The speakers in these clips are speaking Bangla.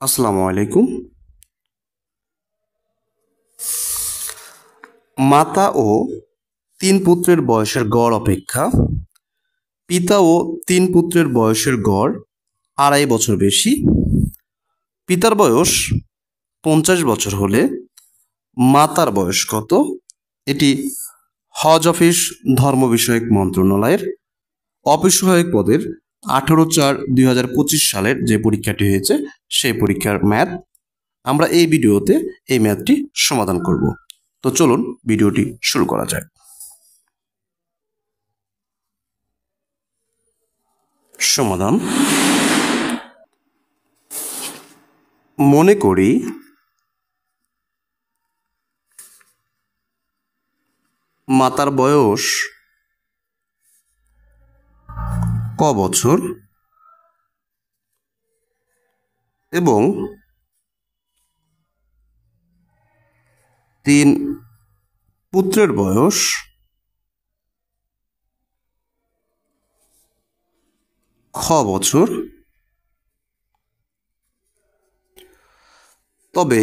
আসসালামু আলাইকুম। মাতা ও তিন পুত্রের বয়সের গড় অপেক্ষা পিতা ও তিন পুত্রের বয়সের গড় 2.5 বছর বেশি। পিতার বয়স 50 বছর হলে মাতার বয়স কত? এটি হজ অফিস ধর্ম বিষয়ক মন্ত্রণালয়ের অফিস সহায়ক পদের 18/4/2025 সালের যে পরীক্ষাটি হয়েছে সেই পরীক্ষার ম্যাথ। আমরা এই ভিডিওতে এই ম্যাথটি সমাধান করব। তো চলুন ভিডিওটি শুরু করা যাক। সমাধান। মনে করি মাতার বয়স ক বছর এবং তিন পুত্রের বয়স খ বছর। তবে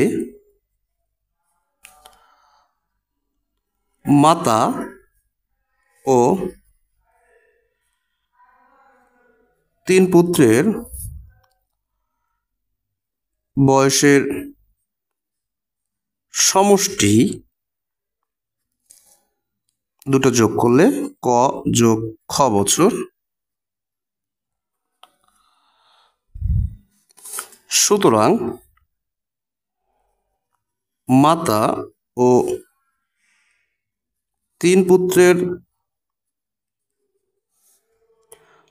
মাতা ও তিন পুত্রের বয়সের সমষ্টি দুটো যোগ করলে ক যোগ খ বছর। সুতরাং মাতা ও তিন পুত্রের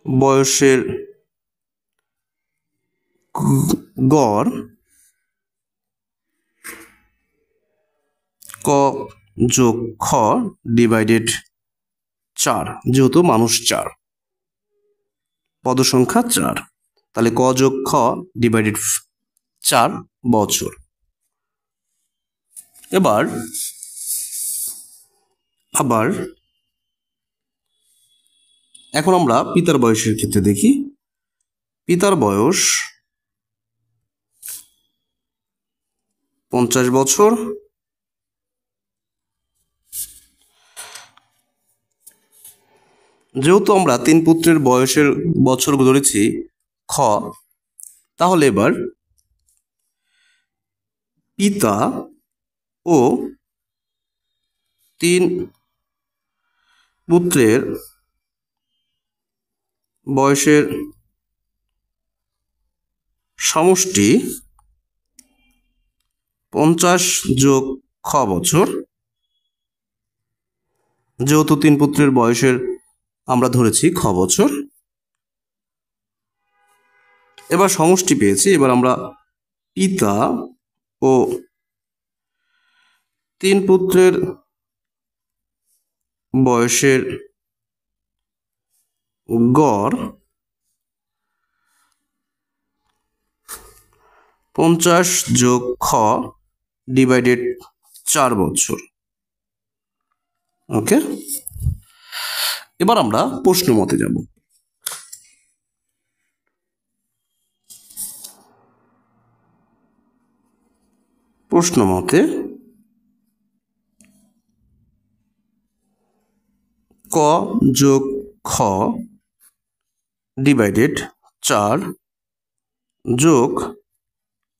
বয়সের গড় ক যোগ খ ডিভাইডেড 4, যেহেতু মানুষ 4, পদ সংখ্যা 4, তাহলে ক যোগ খ ডিভাইডেড 4 বছর। আবার এখন আমরা পিতার বয়সের ক্ষেত্রে দেখি। পিতার বয়স 50 বছর, যেহেতু আমরা তিন পুত্রের বয়সের বছর ধরেছি খ, তাহলে এবার পিতা ও তিন পুত্রের বয়সের সমষ্টি 50 যোগ খ বছর, যেহেতু তিন পুত্রের বয়সের আমরা ধরেছি খ বছর। এবার সমষ্টি পেয়েছি, এবার আমরা পিতা ও তিন পুত্রের বয়সের গড় 50 যোগ খ ডিভাইডেড 4 বছর। ওকে, এবার আমরা প্রশ্ন মতে যাব। প্রশ্ন মতে ক যোগ খ ডিভাইডেড 4 যোগ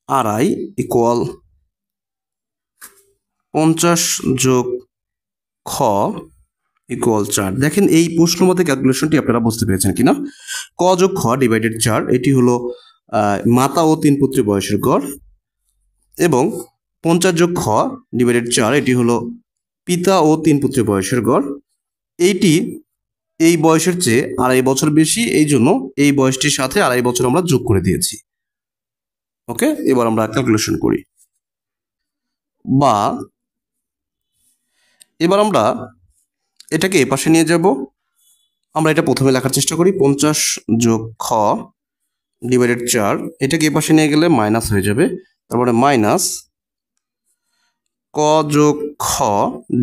2.5 ইকুয়াল 50 যোগ খ ইকুয়াল 4। দেখেন এই প্রশ্ন মতে ক্যালকুলেশনটি আপনারা বুঝতে পেরেছেন কিনা। ক যোগ খ ডিভাইডেড 4 এটি হলো মাতা ও তিন পুত্রের বয়সের গড়, এবং 50 যোগ খ ডিভাইডেড 4 এটি হলো পিতা ও তিন পুত্রের বয়সের গড়। এইটি এই বয়সের চেয়ে 2.5 বছর বেশি, এই জন্য এই বয়সটির সাথে 2.5 বছর আমরা যোগ করে দিয়েছি। ওকে, এবার আমরা ক্যালকুলেশন করি। বা এবার আমরা এটাকে এপাশে নিয়ে যাব। আমরা এটা প্রথমে লেখার চেষ্টা করি। 50 যোগ খ ডিভাইডেড 4, এটাকে এপাশে নিয়ে গেলে মাইনাস হয়ে যাবে, তারপরে মাইনাস ক যোগ খ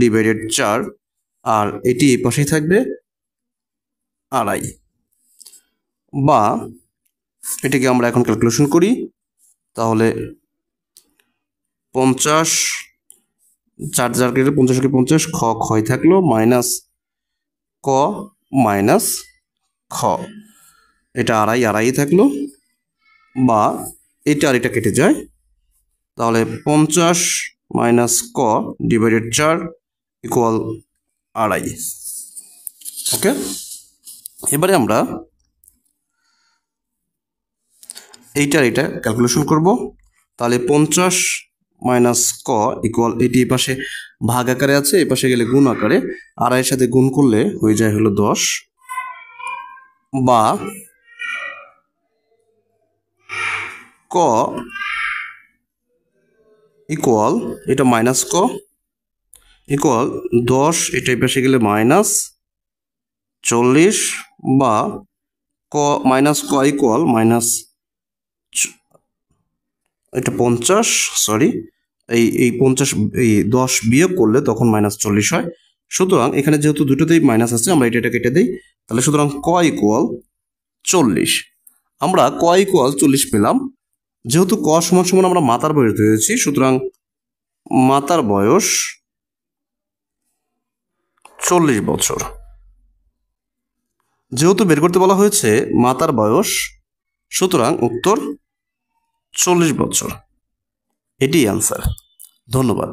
ডিভাইডেড 4, আর এটি এই পাশেই থাকবে 2.5। বা এটাকে আমরা এখন ক্যালকুলেশন করি। তাহলে 50, 4 কেটে 50 কে 50, খ ক্ষয় থাকলো, মাইনাস ক মাইনাস খ, এটা আড়াই আড়াই থাকলো, বা এটা আর এটা কেটে যায়, তাহলে 50 মাইনাস ক ডিভাইডেড 4 ইকুয়াল আড়াই। ওকে, এবারে আমরা এইটার এটা ক্যালকুলেশন করব। তাহলে 50 মাইনাস ক ইকুয়াল, এটি এই পাশে ভাগ আকারে আছে, এই পাশে গেলে গুণ আকারে, আড়াইয়ের সাথে গুণ করলে হয়ে যায় হলো 10, বা ক ইকুয়াল, এটা মাইনাস ক ইকুয়াল 10, এটা এই পাশে গেলে মাইনাস 40, বা ক মাইনাস ক ইকুয়াল মাইনাস, এটা 50, সরি, এই 50, এই 10 বিয়োগ করলে তখন মাইনাস 40 হয়। সুতরাং এখানে যেহেতু দুটোতেই মাইনাস আছে, আমরা এটা কেটে দিই। তাহলে সুতরাং ক ইকুয়াল 40। আমরা ক ইকুয়াল 40 পেলাম। যেহেতু ক সমান সমান আমরা মাতার বয়স ধরেছি, সুতরাং মাতার বয়স 40 বছর। যেহেতু বের করতে বলা হয়েছে মাতার বয়স, সুতরাং উত্তর 40 বছর। এটি অ্যান্সার। ধন্যবাদ।